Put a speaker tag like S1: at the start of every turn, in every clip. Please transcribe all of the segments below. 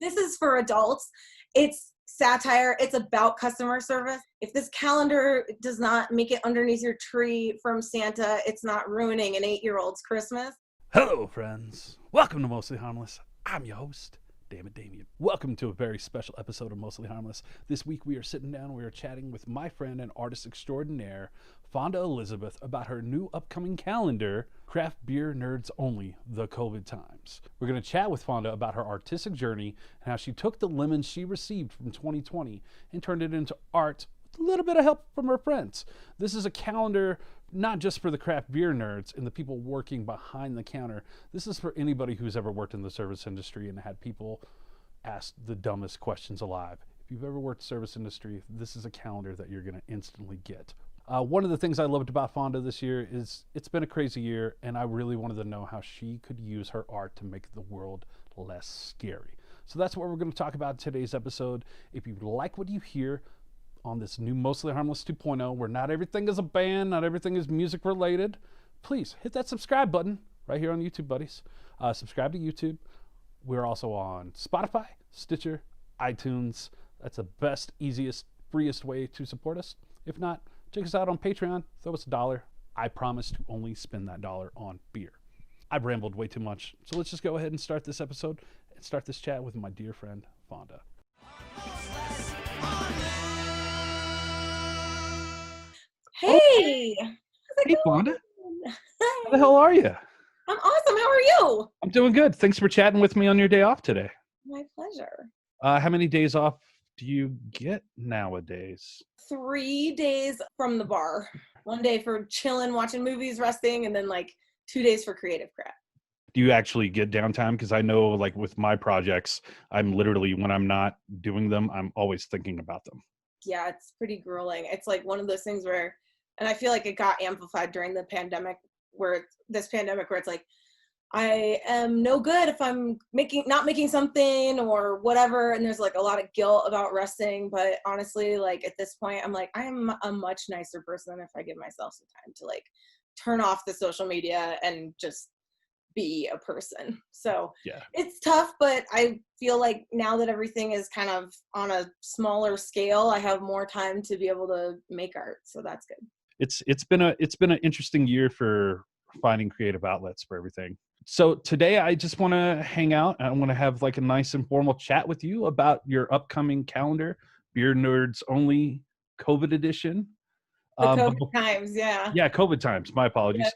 S1: This is for adults. It's satire. It's about customer service. If this calendar does not make it underneath your tree from Santa, it's not ruining an 8-year-old's Christmas.
S2: Hello, friends. Welcome to Mostly Harmless. I'm your host, Damien. Welcome to a very special episode of Mostly Harmless. This week we are sitting down, we are chatting with my friend and artist extraordinaire, Fonda Elizabeth, about her new upcoming calendar, Craft Beer Nerds Only, The COVID Times. We're going to chat with Fonda about her artistic journey and how she took the lemons she received from 2020 and turned it into art with a little bit of help from her friends. This is a calendar not just for the craft beer nerds and the people working behind the counter. This is for anybody who's ever worked in the service industry and had people ask the dumbest questions alive. If you've ever worked service industry, this is a calendar that you're going to instantly get. One of the things I loved about Fonda this year is it's been a crazy year, and I really wanted to know how she could use her art to make the world less scary. So that's what we're going to talk about in today's episode. If you like what you hear on this new Mostly Harmless 2.0, where not everything is a band, not everything is music related, please hit that subscribe button right here on YouTube, buddies. Subscribe to YouTube. We're also on Spotify, Stitcher, iTunes. That's the best, easiest, freest way to support us. If not, check us out on Patreon. Throw us $1. I promise to only spend that $1 on beer. I've rambled way too much, so let's just go ahead and start this episode and start this chat with my dear friend, Fonda.
S1: Hey!
S2: Hey, Fonda. How the hell are you?
S1: I'm awesome. How are you?
S2: I'm doing good. Thanks for chatting with me on your day off today.
S1: My pleasure.
S2: How many days off do you get nowadays?
S1: 3 days from the bar. 1 day for chilling, watching movies, resting, and then like 2 days for creative crap.
S2: Do you actually get downtime? Because I know, like with my projects, I'm literally, when I'm not doing them, I'm always thinking about them.
S1: Yeah, it's pretty grueling. It's like one of those things where, and I feel like it got amplified during the pandemic, where it's like, I am no good if I'm not making something or whatever. And there's like a lot of guilt about resting. But honestly, like at this point, I'm like, I am a much nicer person if I give myself some time to like turn off the social media and just be a person. So yeah, it's tough, but I feel like now that everything is kind of on a smaller scale, I have more time to be able to make art. So that's good.
S2: It's been an interesting year for finding creative outlets for everything. So today I just want to hang out. I want to have like a nice informal chat with you about your upcoming calendar, Beer Nerds Only COVID edition.
S1: The COVID times, yeah.
S2: Yeah, COVID times. My apologies.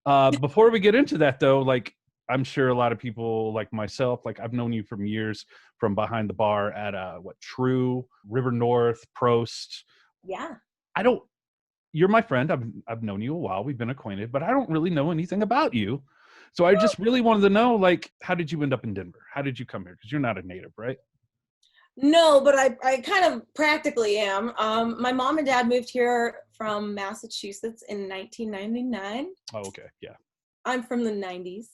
S2: Yeah. Before we get into that though, like I'm sure a lot of people like myself, like I've known you from years from behind the bar at True, River North, Prost.
S1: Yeah.
S2: You're my friend. I've known you a while. We've been acquainted, but I don't really know anything about you. So I just really wanted to know, like, how did you end up in Denver? How did you come here? Because you're not a native, right?
S1: No, but I kind of practically am. My mom and dad moved here from Massachusetts in 1999.
S2: Oh, okay. Yeah.
S1: I'm from the 90s.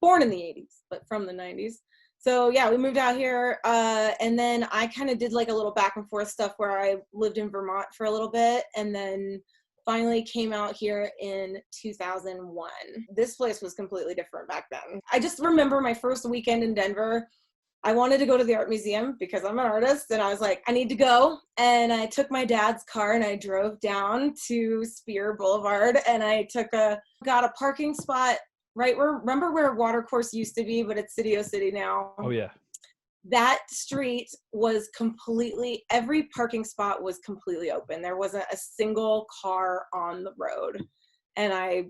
S1: Born in the 80s, but from the 90s. So yeah, we moved out here, and then I kind of did like a little back and forth stuff where I lived in Vermont for a little bit, and then finally came out here in 2001. This place was completely different back then. I just remember my first weekend in Denver. I wanted to go to the art museum because I'm an artist, and I was like, I need to go. And I took my dad's car and I drove down to Spear Boulevard, and I got a parking spot right remember where Watercourse used to be, but it's City O City now.
S2: Oh yeah.
S1: That street was every parking spot was completely open. There wasn't a single car on the road. And I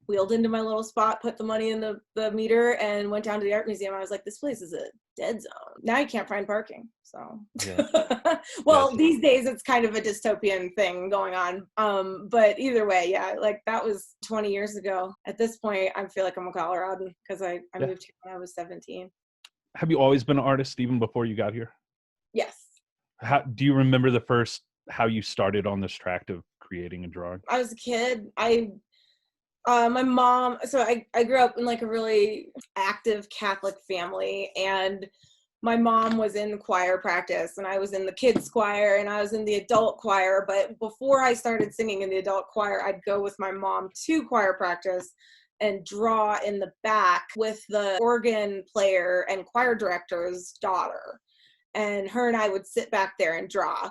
S1: wheeled into my little spot, put the money in the meter, and went down to the art museum. I was like, this place is a dead zone. Now you can't find parking. So, yeah. Well, these days it's kind of a dystopian thing going on. But either way, yeah, like that was 20 years ago. At this point, I feel like I'm a Coloradan because I moved here when I was 17.
S2: Have you always been an artist even before you got here?
S1: Yes.
S2: How do you remember how you started on this track of creating and drawing?
S1: I was a kid. My mom, so I grew up in like a really active Catholic family, and my mom was in choir practice, and I was in the kids choir, and I was in the adult choir. But before I started singing in the adult choir, I'd go with my mom to choir practice, and draw in the back with the organ player and choir director's daughter. And her and I would sit back there and draw.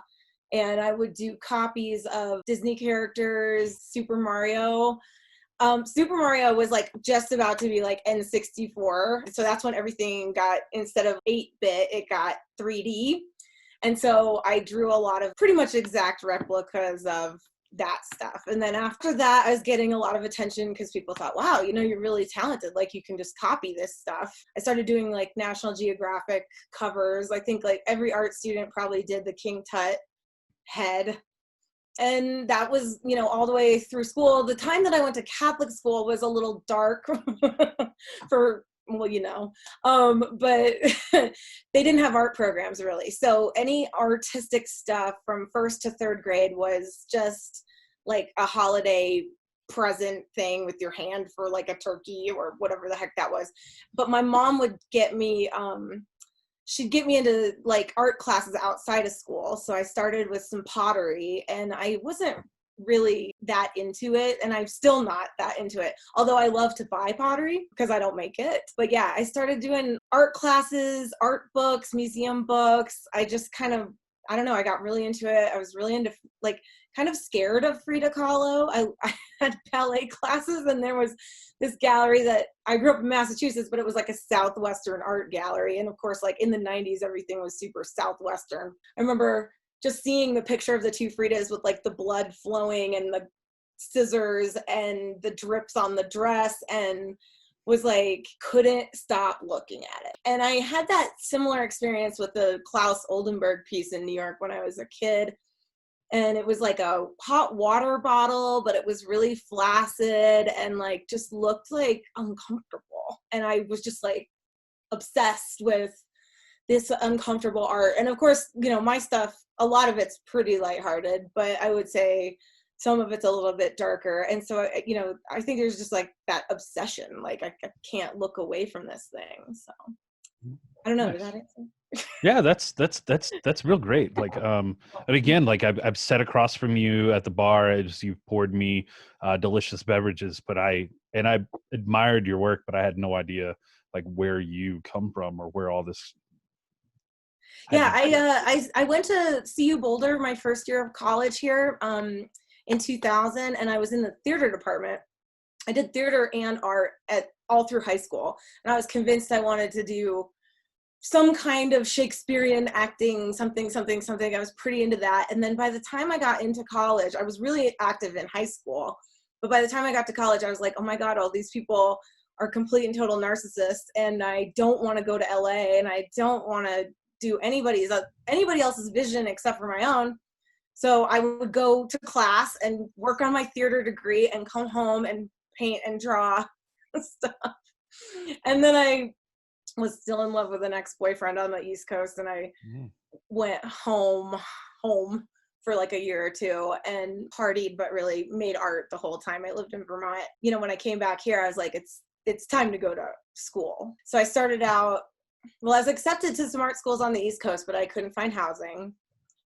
S1: And I would do copies of Disney characters, Super Mario. Super Mario was like just about to be like N64. So that's when everything got, instead of 8-bit, it got 3D. And so I drew a lot of pretty much exact replicas of that stuff. And then after that, I was getting a lot of attention because people thought, wow, you know, you're really talented. Like you can just copy this stuff. I started doing like National Geographic covers. I think like every art student probably did the King Tut head. And that was, you know, all the way through school. The time that I went to Catholic school was a little dark for, well, you know, but they didn't have art programs really. So any artistic stuff from 1st to 3rd grade was just like a holiday present thing with your hand for like a turkey or whatever the heck that was. But my mom would get me, she'd get me into like art classes outside of school. So I started with some pottery, and I wasn't really that into it, and I'm still not that into it, although I love to buy pottery because I don't make it. But yeah, I started doing art classes, art books, museum books. I just kind of, I don't know, I got really into it. I was really into, like, kind of scared of Frida Kahlo. I had ballet classes, and there was this gallery that, I grew up in Massachusetts, but it was like a Southwestern art gallery. And of course, like in the 90s, everything was super Southwestern. I remember just seeing the picture of the 2 Fridas with like the blood flowing and the scissors and the drips on the dress, and was like, couldn't stop looking at it. And I had that similar experience with the Klaus Oldenburg piece in New York when I was a kid. And it was like a hot water bottle, but it was really flaccid and like just looked like uncomfortable. And I was just like obsessed with this uncomfortable art. And of course, you know, my stuff, a lot of it's pretty lighthearted, but I would say some of it's a little bit darker. And so, you know, I think there's just like that obsession, like I can't look away from this thing. So I don't know.
S2: Nice.
S1: Did that answer?
S2: Yeah, that's real great. Like, and again, like I've sat across from you at the bar as you've poured me delicious beverages, but I admired your work, but I had no idea like where you come from or where all this.
S1: Yeah, I went to CU Boulder my first year of college here in 2000, and I was in the theater department. I did theater and art all through high school, and I was convinced I wanted to do some kind of Shakespearean acting, something. I was pretty into that. And then by the time I got into college, I was really active in high school. But by the time I got to college, I was like, oh my God, all these people are complete and total narcissists. And I don't want to go to LA, and I don't want to do anybody else's vision except for my own. So I would go to class and work on my theater degree and come home and paint and draw stuff. And then I was still in love with an ex-boyfriend on the East Coast, and I went home for like a year or two and partied, but really made art the whole time I lived in Vermont. You know, when I came back here, I was like, it's time to go to school. So I started out, well, I was accepted to some art schools on the East Coast, but I couldn't find housing.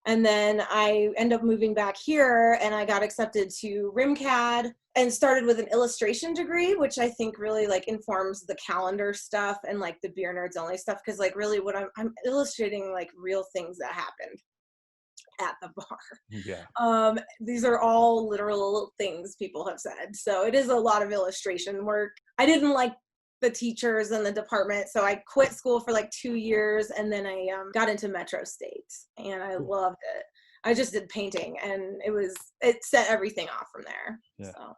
S1: And then I ended up moving back here, and I got accepted to RIMCAD and started with an illustration degree, which I think really like informs the calendar stuff and like the Beer Nerds Only stuff. Cause like really what I'm illustrating like real things that happened at the bar.
S2: Yeah.
S1: These are all literal things people have said. So it is a lot of illustration work. I didn't like the teachers and the department, so I quit school for like 2 years, and then I got into Metro State, and I loved it. I just did painting, and it set everything off from there.
S2: Yeah.
S1: So,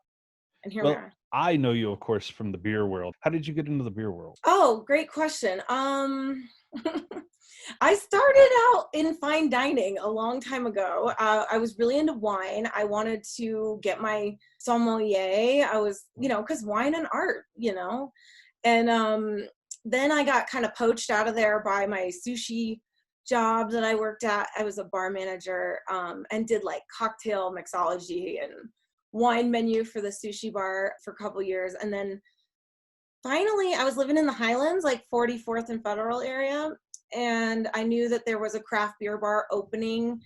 S1: and here we are.
S2: I know you, of course, from the beer world. How did you get into the beer world?
S1: Oh, great question. I started out in fine dining a long time ago. I was really into wine. I wanted to get my sommelier. I was, you know, because wine and art, you know. And then I got kind of poached out of there by my sushi job that I worked at. I was a bar manager and did like cocktail mixology and wine menu for the sushi bar for a couple years. And then finally I was living in the Highlands, like 44th and Federal area. And I knew that there was a craft beer bar opening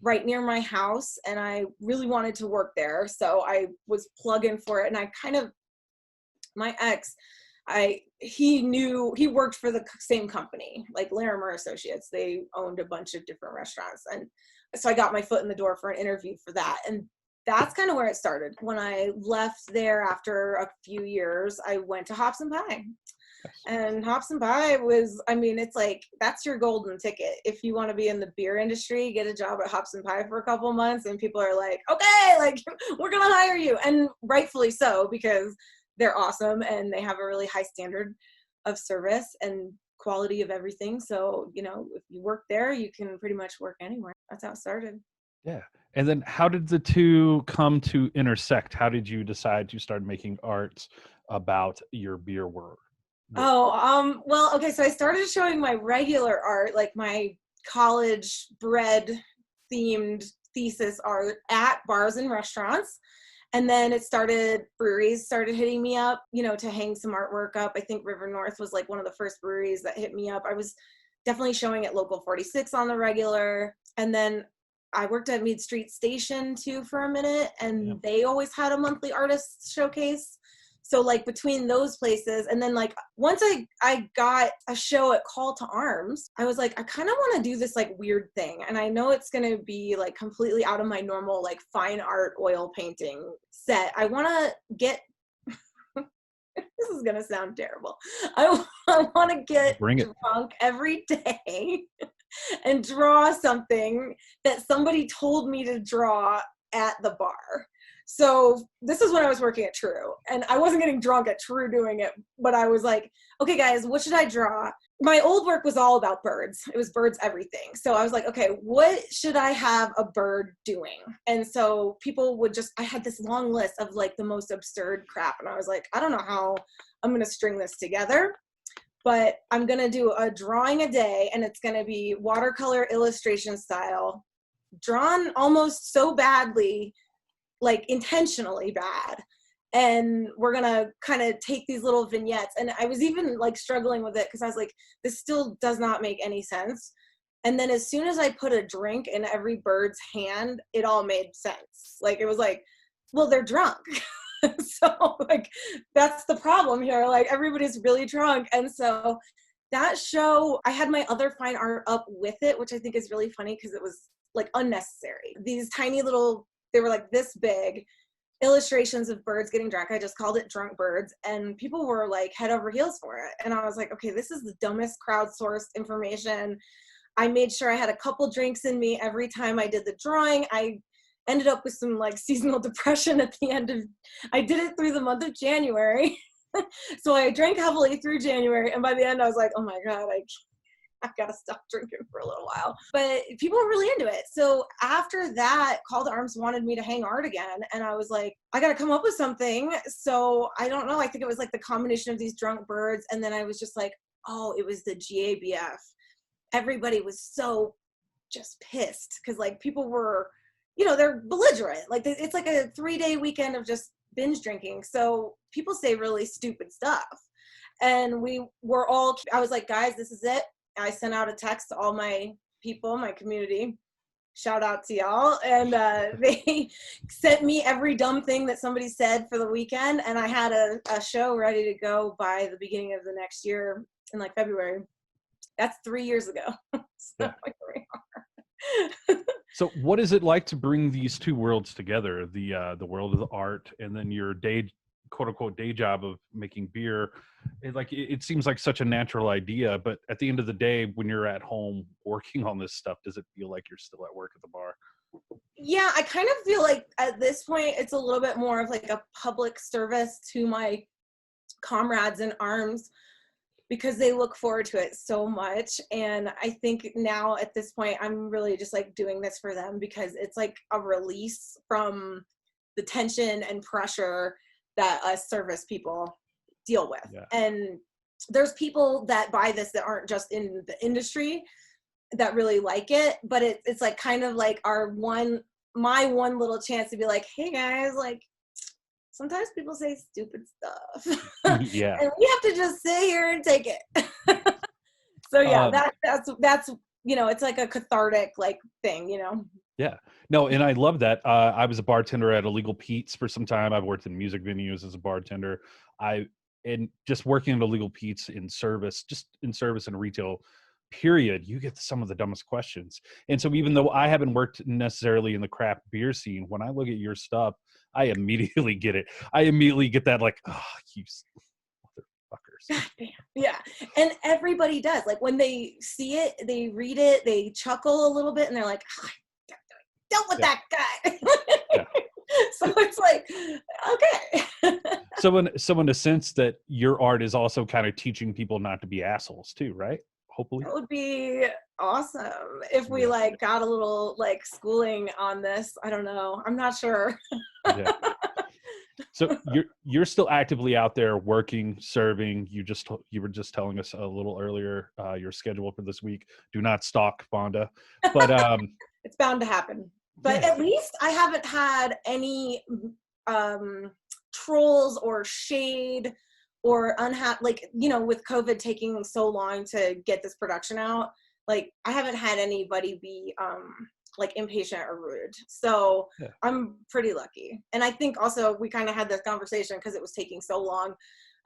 S1: right near my house, and I really wanted to work there. So I was plugging for it, and I kind of My ex, he worked for the same company, like Larimer Associates. They owned a bunch of different restaurants. And so I got my foot in the door for an interview for that. And that's kind of where it started. When I left there after a few years, I went to Hops and Pie. And Hops and Pie was, I mean, it's like, that's your golden ticket. If you want to be in the beer industry, get a job at Hops and Pie for a couple months, and people are like, okay, like, we're going to hire you. And rightfully so, because they're awesome and they have a really high standard of service and quality of everything. So, you know, if you work there, you can pretty much work anywhere. That's how it started.
S2: Yeah. And then how did the two come to intersect? How did you decide to start making art about your beer world?
S1: Oh, well, okay. So I started showing my regular art, like my college bred themed thesis art at bars and restaurants. And then breweries started hitting me up, you know, to hang some artwork up. I think River North was like one of the first breweries that hit me up. I was definitely showing at Local 46 on the regular. And then I worked at Mead Street Station too for a minute, and they always had a monthly artist showcase. So like between those places, and then like once I got a show at Call to Arms, I was like, I kind of want to do this like weird thing. And I know it's going to be like completely out of my normal like fine art oil painting set. I want to get, this is going to sound terrible. I want to get drunk every day and draw something that somebody told me to draw at the bar. So this is when I was working at True, and I wasn't getting drunk at True doing it, but I was like, okay guys, what should I draw? My old work was all about birds. It was birds everything. So I was like, okay, what should I have a bird doing? And so people would I had this long list of like the most absurd crap, and I was like, I don't know how I'm going to string this together, but I'm going to do a drawing a day, and it's going to be watercolor illustration style, drawn almost so badly, like intentionally bad. And we're gonna kind of take these little vignettes. And I was even like struggling with it because I was like, this still does not make any sense. And then as soon as I put a drink in every bird's hand, it all made sense. Like it was like, well, they're drunk. So like that's the problem here. Like everybody's really drunk. And so that show, I had my other fine art up with it, which I think is really funny because it was like unnecessary. These tiny little, they were like this big illustrations of birds getting drunk. I just called it Drunk Birds, and people were like head over heels for it. And I was like, okay, this is the dumbest crowdsourced information. I made sure I had a couple drinks in me every time I did the drawing. I ended up with some like seasonal depression at the end of, I did it through the month of January. So I drank heavily through January, and by the end I was like, oh my God, I've got to stop drinking for a little while. But people were really into it. So after that, Call to Arms wanted me to hang art again. And I was like, I got to come up with something. So I don't know. I think it was like the combination of these drunk birds. And then I was just like, oh, it was the GABF. Everybody was so just pissed because like people were, you know, they're belligerent. Like it's like a 3-day weekend of just binge drinking. So people say really stupid stuff. And we were all, I was like, guys, this is it. I sent out a text to all my people, my community, shout out to y'all. And they sent me every dumb thing that somebody said for the weekend. And I had a show ready to go by the beginning of the next year in like February. That's 3 years ago. So,
S2: so what is it like to bring these two worlds together, the world of the art and then your quote unquote day job of making beer? It seems like such a natural idea, but at the end of the day, when you're at home working on this stuff, does it feel like you're still at work at the bar?
S1: Yeah, I kind of feel like at this point, it's a little bit more of like a public service to my comrades in arms because they look forward to it so much. And I think now at this point, I'm really just like doing this for them because it's like a release from the tension and pressure that us service people deal with. Yeah. And there's people that buy this that aren't just in the industry that really like it, but it's like kind of like my one little chance to be like, hey guys, like sometimes people say stupid stuff.
S2: Yeah.
S1: And we have to just sit here and take it. So yeah, that's you know, it's like a cathartic like thing, you know.
S2: Yeah. No, and I love that. I was a bartender at Illegal Pete's for some time. I've worked in music venues as a bartender. I and just working at Illegal Pete's in service, just in service and retail, period, you get some of the dumbest questions. And so even though I haven't worked necessarily in the craft beer scene, when I look at your stuff, I immediately get it. I immediately get that like, oh, you motherfuckers.
S1: God damn. Yeah. And everybody does. Like when they see it, they read it, they chuckle a little bit, and they're like, oh, dealt with that guy.
S2: Yeah.
S1: So it's like, okay.
S2: So in a sense that your art is also kind of teaching people not to be assholes too, right? Hopefully.
S1: That would be awesome if we like got a little like schooling on this. I don't know. I'm not sure.
S2: Yeah. So you're still actively out there working, serving. You were just telling us a little earlier your schedule for this week. Do not stalk Fonda, but
S1: it's bound to happen. But
S2: yeah.
S1: At least I haven't had any trolls or shade or like, you know, with COVID taking so long to get this production out, like I haven't had anybody be like impatient or rude. So yeah. I'm pretty lucky. And I think also we kind of had this conversation because it was taking so long.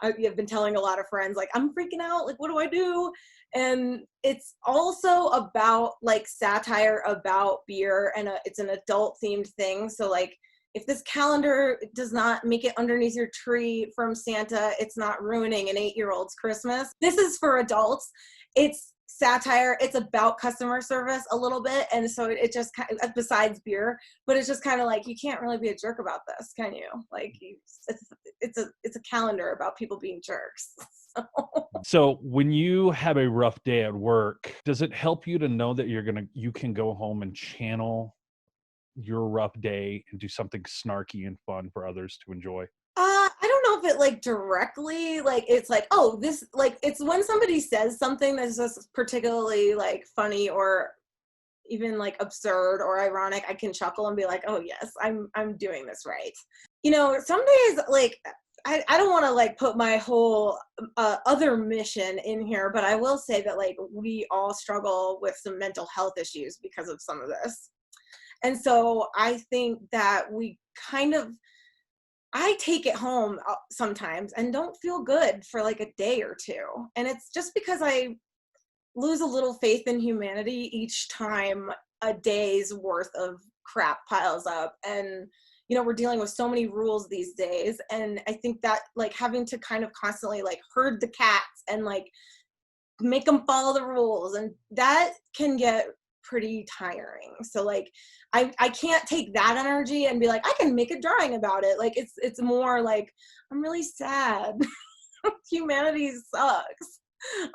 S1: I've been telling a lot of friends, like, I'm freaking out. Like, what do I do? And it's also about like satire about beer, and it's an adult themed thing. So like, if this calendar does not make it underneath your tree from Santa, it's not ruining an 8-year-old's Christmas. This is for adults. It's satire. It's about customer service a little bit. And so it just kind of, besides beer, but it's just kind of like, you can't really be a jerk about this, can you? Like it's a calendar about people being jerks.
S2: So when you have a rough day at work, does it help you to know that you can go home and channel your rough day and do something snarky and fun for others to enjoy?
S1: I don't know if it like directly, like it's like, oh, this, like it's when somebody says something that's just particularly like funny or even like absurd or ironic, I can chuckle and be like, oh yes, I'm doing this right. You know, some days like I don't want to like put my whole other mission in here, but I will say that like we all struggle with some mental health issues because of some of this. And so I think that I take it home sometimes and don't feel good for like a day or two. And it's just because I lose a little faith in humanity each time a day's worth of crap piles up. And, you know, we're dealing with so many rules these days. And I think that like having to kind of constantly like herd the cats and like make them follow the rules, and that can get pretty tiring. So like I can't take that energy and be like, I can make a drawing about it. Like it's more like, I'm really sad. Humanity sucks.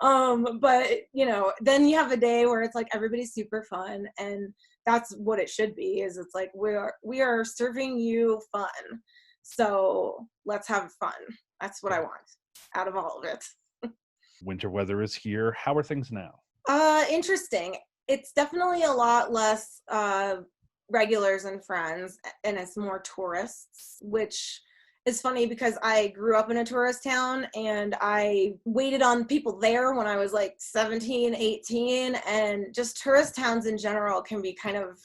S1: But you know, then you have a day where it's like everybody's super fun, and that's what it should be, is it's like we are serving you fun. So let's have fun. That's what I want out of all of it.
S2: Winter weather is here. How are things now?
S1: Interesting. It's definitely a lot less regulars and friends, and it's more tourists, which is funny because I grew up in a tourist town and I waited on people there when I was like 17, 18, and just tourist towns in general can be kind of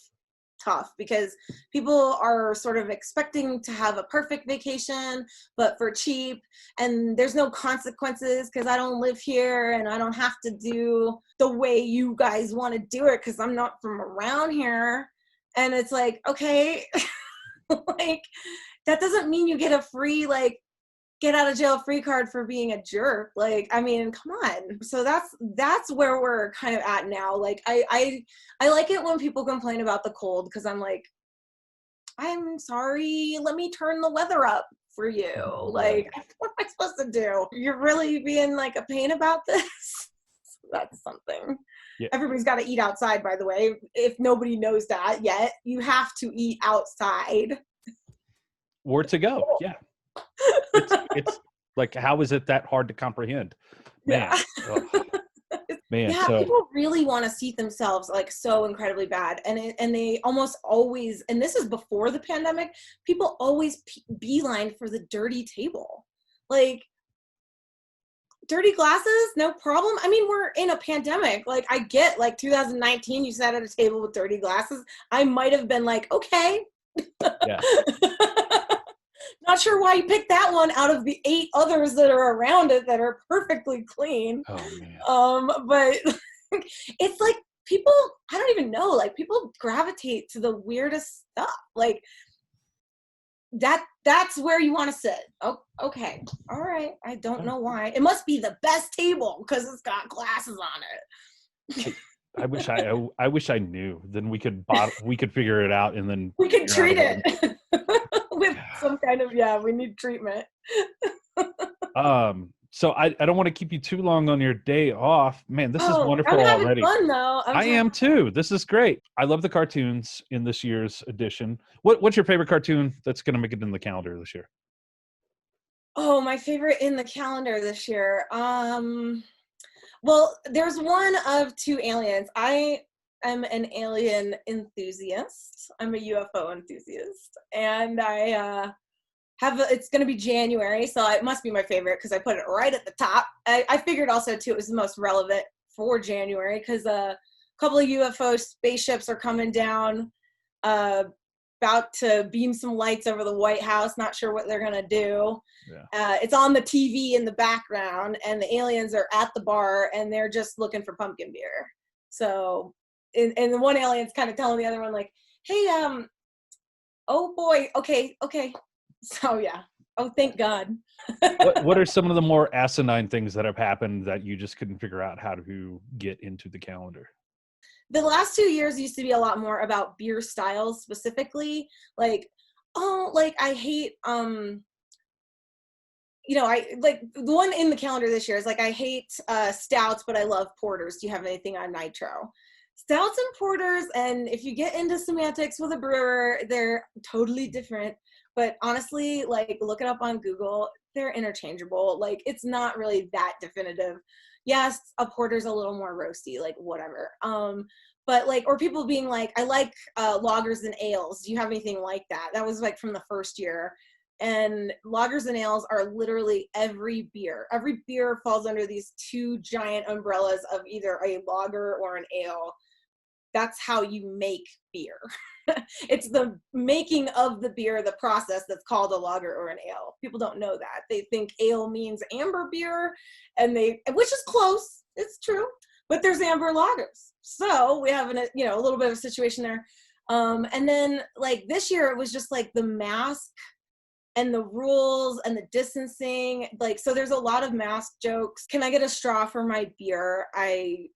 S1: tough because people are sort of expecting to have a perfect vacation but for cheap, and there's no consequences because I don't live here and I don't have to do the way you guys want to do it because I'm not from around here. And it's like, okay, like that doesn't mean you get a free like get out of jail free card for being a jerk. Like, I mean, come on. So that's where we're kind of at now. Like, I like it when people complain about the cold because I'm like, I'm sorry, let me turn the weather up for you. Like, what am I supposed to do? You're really being like a pain about this? That's something. Yeah. Everybody's got to eat outside, by the way. If nobody knows that yet, you have to eat outside.
S2: Or to go, yeah. It's like, how is it that hard to comprehend? Man. Yeah. Man,
S1: yeah,
S2: so
S1: people really want to see themselves like so incredibly bad, and they almost always, and this is before the pandemic, people always beeline for the dirty table. Like, dirty glasses, no problem. I mean, we're in a pandemic. Like, I get like 2019, you sat at a table with dirty glasses. I might have been like, okay.
S2: Yeah.
S1: Not sure why you picked that one out of the 8 others that are around it that are perfectly clean.
S2: Oh man.
S1: But it's like people, I don't even know, like people gravitate to the weirdest stuff. Like that's where you want to sit. Oh, okay. All right. I don't know why. It must be the best table because it's got glasses on it.
S2: I wish I knew. Then we could figure it out, and then
S1: we could treat it with some kind of, we need treatment.
S2: So I don't want to keep you too long on your day off. Man, this is wonderful
S1: I'm having
S2: already.
S1: fun though.
S2: I am too. This is great. I love the cartoons in this year's edition. What's your favorite cartoon that's going to make it in the calendar this year?
S1: Oh, my favorite in the calendar this year. Well, there's one of 2 aliens. I am an alien enthusiast. I'm a UFO enthusiast, and I it's going to be January, so it must be my favorite because I put it right at the top. I figured also too it was the most relevant for January because a couple of UFO spaceships are coming down, about to beam some lights over the White House. Not sure what they're going to do. Yeah. It's on the TV in the background, and the aliens are at the bar, and they're just looking for pumpkin beer. So, and the one alien's kind of telling the other one, like, hey, oh boy, okay. So, yeah. Oh, thank God.
S2: What are some of the more asinine things that have happened that you just couldn't figure out how to get into the calendar?
S1: The last 2 years used to be a lot more about beer styles specifically. Like, I hate, I like the one in the calendar this year is like, I hate stouts, but I love porters. Do you have anything on nitro? Stouts and porters, and if you get into semantics with a brewer, they're totally different. But honestly, like, look it up on Google. They're interchangeable. Like, it's not really that definitive. Yes, a porter's a little more roasty, like, whatever. But like, or people being like, I like lagers and ales. Do you have anything like that? That was like from the first year. And lagers and ales are literally every beer. Every beer falls under these 2 giant umbrellas of either a lager or an ale. That's how you make beer. It's the making of the beer, the process that's called a lager or an ale. People don't know that. They think ale means amber beer, which is close. It's true, but there's amber lagers. So we have a little bit of a situation there. And then like this year, it was just like the mask and the rules and the distancing. Like, so there's a lot of mask jokes. Can I get a straw for my beer? I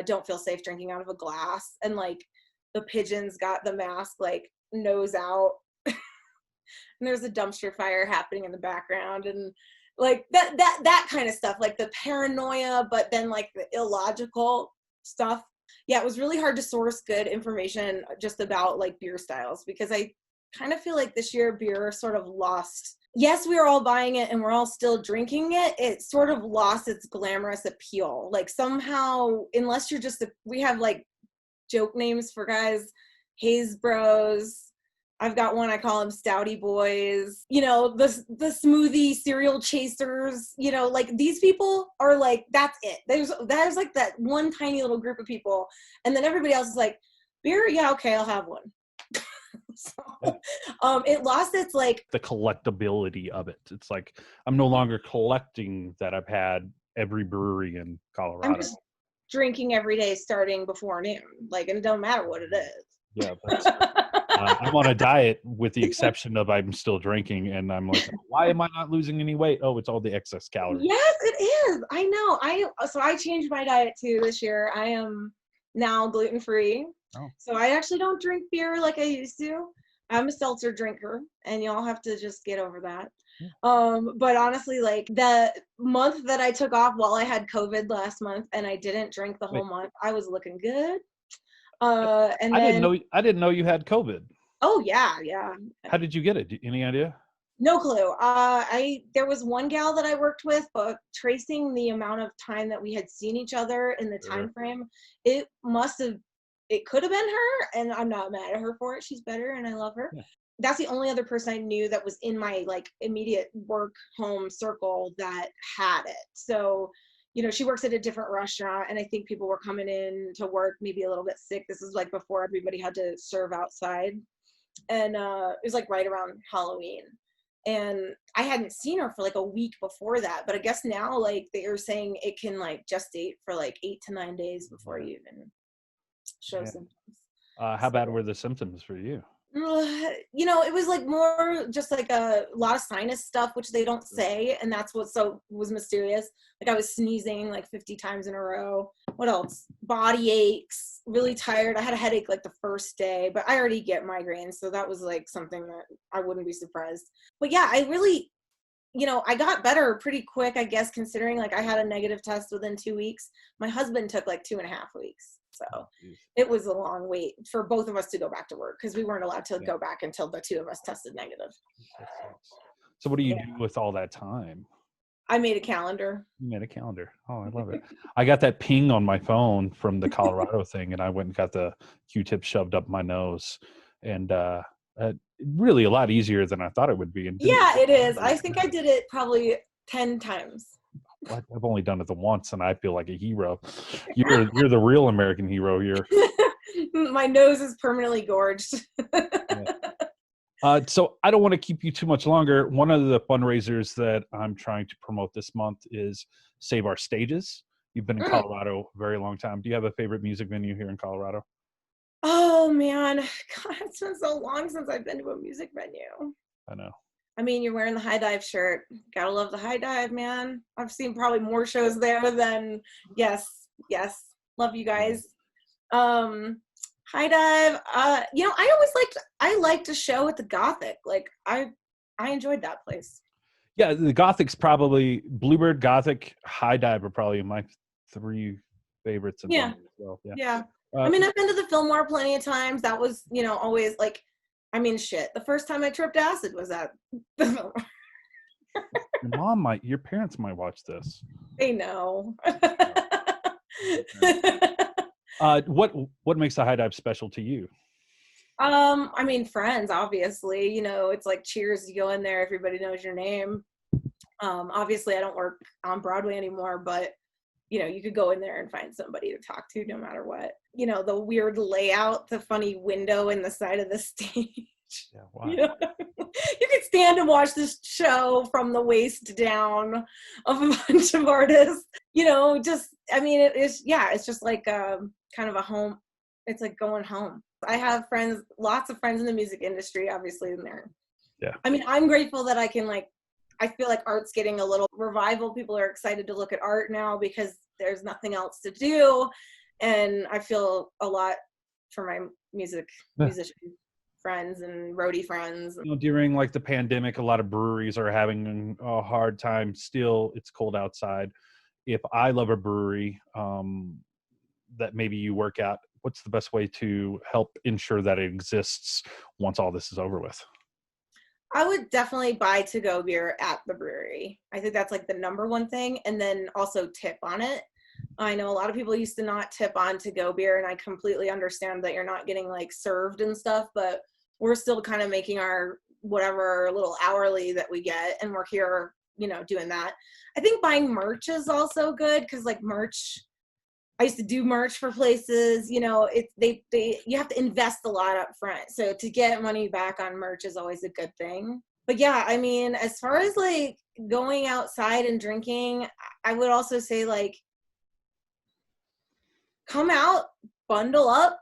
S1: don't feel safe drinking out of a glass. And like the pigeons got the mask like nose out. And there's a dumpster fire happening in the background, and like that kind of stuff, like the paranoia, but then like the illogical stuff. Yeah, it was really hard to source good information just about like beer styles, because I kind of feel like this year beer sort of lost. Yes, we are all buying it and we're all still drinking it. It sort of lost its glamorous appeal. Like somehow, unless you're we have like joke names for guys, Haze Bros. I've got one, I call them Stouty Boys. The smoothie cereal chasers. Like these people are like, that's it. There's like that one tiny little group of people, and then everybody else is like, beer, yeah, okay, I'll have one. So, it lost its like
S2: the collectability of it. It's like I'm no longer collecting that I've had every brewery in Colorado.
S1: I'm just drinking every day starting before noon, like, and it don't matter what it is.
S2: Yeah, I'm on a diet with the exception of I'm still drinking, and I'm like, why am I not losing any weight? Oh, it's all the excess calories.
S1: Yes, it is. I know. So I changed my diet too this year. I am now gluten-free. Oh. So I actually don't drink beer like I used to. I'm a seltzer drinker, and y'all have to just get over that. But honestly, like the month that I took off while I had COVID last month, and I didn't drink the whole month, I was looking good. And
S2: I didn't know you had COVID.
S1: Oh yeah.
S2: How did you get it? Any idea?
S1: No clue. There was one gal that I worked with, but tracing the amount of time that we had seen each other in the time frame, it could have been her, and I'm not mad at her for it. She's better and I love her. Yeah. That's the only other person I knew that was in my like immediate work home circle that had it. So, she works at a different restaurant, and I think people were coming in to work maybe a little bit sick. This is like before everybody had to serve outside. And it was like right around Halloween. and I hadn't seen her for like a week before that, but I guess now like they are saying it can like gestate for like 8 to 9 days before you even show
S2: Yeah.
S1: symptoms.
S2: How bad were the symptoms for you?
S1: It was like more just like a lot of sinus stuff, which they don't say, and that's what was mysterious. Like I was sneezing like 50 times in a row. What else? Body aches, really tired. I had a headache like the first day, but I already get migraines, so that was like something that I wouldn't be surprised. But yeah, I really, I got better pretty quick, I guess, considering like I had a negative test within 2 weeks. My husband took like 2.5 weeks. So it was a long wait for both of us to go back to work because we weren't allowed to go back until the two of us tested negative.
S2: So what do you do with all that time?
S1: I made a calendar.
S2: You made a calendar. Oh, I love it. I got that ping on my phone from the Colorado thing, and I went and got the Q-tip shoved up my nose, and really a lot easier than I thought it would be. And
S1: yeah, it is. I think I did it probably 10 times.
S2: I've only done it the once, and I feel like a hero. You're the real American hero here.
S1: My nose is permanently gorged.
S2: So I don't want to keep you too much longer. One of the fundraisers that I'm trying to promote this month is Save Our Stages. You've been in Colorado a very long time. Do you have a favorite music venue here in Colorado?
S1: Oh man, God, it's been so long since I've been to a music venue.
S2: I know.
S1: I mean, you're wearing the High Dive shirt. Gotta love the High Dive, man. I've seen probably more shows there than, yes, love you guys. High Dive, I liked a show at the Gothic. Like, I enjoyed that place.
S2: Yeah, the Gothic's probably, Bluebird, Gothic, High Dive are probably my 3 favorites.
S1: Yeah.
S2: Well.
S1: Yeah. I mean, I've been to the Fillmore plenty of times. That was, always like, I mean, shit. The first time I tripped acid was at the Fillmore.
S2: Your parents might watch this.
S1: They know.
S2: What makes the High Dive special to you?
S1: I mean, friends, obviously. It's like Cheers. You go in there, everybody knows your name. Obviously, I don't work on Broadway anymore, but you could go in there and find somebody to talk to no matter what. The weird layout, the funny window in the side of the stage.
S2: Yeah, wow.
S1: You could stand and watch this show from the waist down of a bunch of artists. It's just like kind of a home. It's like going home. I have lots of friends in the music industry, obviously, in there.
S2: Yeah.
S1: I mean, I'm grateful that I feel like art's getting a little revival. People are excited to look at art now because there's nothing else to do. And I feel a lot for my musician friends and roadie friends.
S2: During like the pandemic, a lot of breweries are having a hard time. Still, it's cold outside. If I love a brewery that maybe you work at, what's the best way to help ensure that it exists once all this is over with?
S1: I would definitely buy to-go beer at the brewery. I think that's like the number one thing. And then also tip on it. I know a lot of people used to not tip on to-go beer, and I completely understand that you're not getting like served and stuff, but we're still kind of making our whatever little hourly that we get, and we're here, doing that. I think buying merch is also good because like merch, I used to do merch for places, you have to invest a lot up front. So to get money back on merch is always a good thing. But yeah, I mean, as far as like going outside and drinking, I would also say like, come out, bundle up,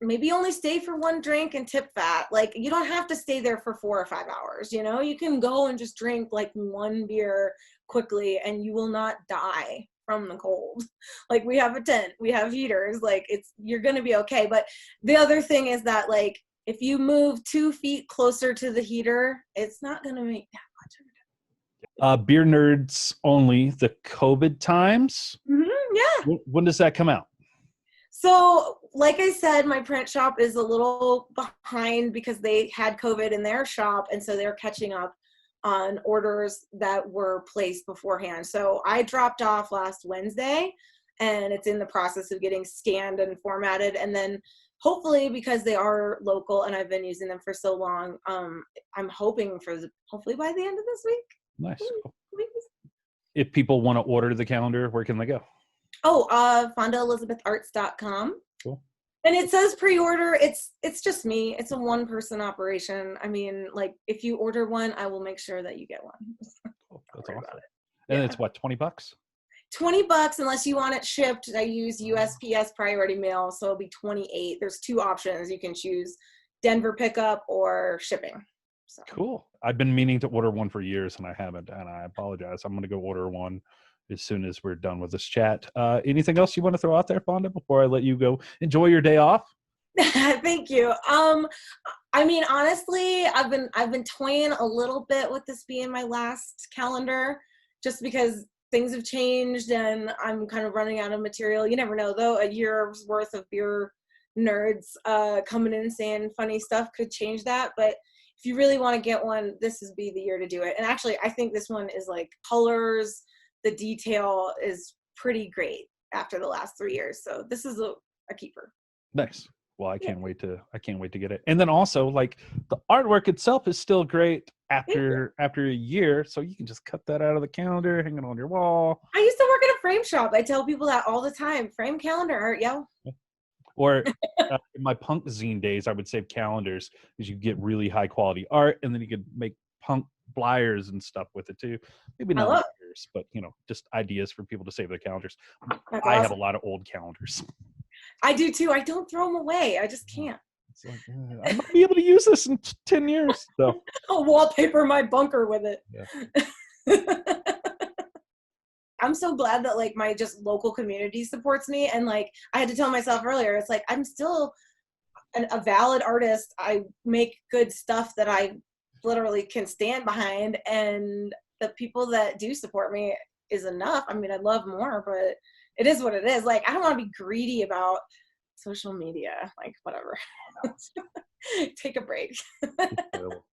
S1: maybe only stay for one drink and tip fat. Like, you don't have to stay there for 4 or 5 hours, you can go and just drink like one beer quickly and you will not die from the cold. Like, we have a tent, we have heaters, like you're gonna be okay. But the other thing is that like, if you move 2 feet closer to the heater, it's not gonna make that much of a difference.
S2: Beer Nerds Only, the COVID times.
S1: Yeah.
S2: When does that come out?
S1: So, like I said, my print shop is a little behind because they had COVID in their shop, and so they're catching up on orders that were placed beforehand. So I dropped off last Wednesday, and it's in the process of getting scanned and formatted. And then hopefully, because they are local and I've been using them for so long, I'm hoping for hopefully by the end of this week.
S2: Nice. Cool. If people want to order the calendar, where can they go?
S1: FondaElizabethArts.com.
S2: Cool.
S1: And it says pre-order. It's just me. It's a one-person operation. I mean, like, if you order one, I will make sure that you get one.
S2: Cool. That's
S1: Don't worry
S2: awesome.
S1: about it.
S2: And
S1: Yeah.
S2: it's what, $20?
S1: $20 unless you want it shipped. I use USPS priority mail, so it'll be 28. There's two options. You can choose Denver pickup or shipping. So
S2: Cool. I've been meaning to order one for years and I haven't, and I apologize. I'm going to go order one as soon as we're done with this chat. Anything else you want to throw out there, Fonda, before I let you go enjoy your day off?
S1: thank you. I mean, honestly, I've been toying a little bit with this being my last calendar, just because things have changed and I'm kind of running out of material. You never know, though. A year's worth of beer nerds coming in saying funny stuff could change that. But if you really want to get one, this is be the year to do it. And actually, I think this one is like colors. The detail is pretty great after the last 3 years. So this is a keeper.
S2: Nice. Well, I
S1: Yeah.
S2: can't wait to get it. And then also, like, the artwork itself is still great
S1: Thank you.
S2: after a year, so you can just cut that out of the calendar, hang it on your wall.
S1: I used to work at a frame shop. I tell people that all the time. Frame calendar art, yo.
S2: Or in my punk zine days, I would save calendars because you get really high quality art, and then you could make punk flyers and stuff with it too. Maybe
S1: I
S2: not
S1: love
S2: flyers, but just ideas for people to save their calendars.
S1: That's
S2: I have
S1: awesome.
S2: a lot of old calendars.
S1: I do too. I don't throw them away. I just can't.
S2: It's like, I might be able to use this in 10 years. So
S1: I'll wallpaper my bunker with it.
S2: yeah.
S1: I'm so glad that like my just local community supports me. And like I had to tell myself earlier, it's like I'm still a valid artist. I make good stuff that I literally can stand behind, and the people that do support me is enough. I mean, I'd love more, but it is what it is. Like I don't want to be greedy about social media. Like whatever. Take a break.
S2: It's terrible.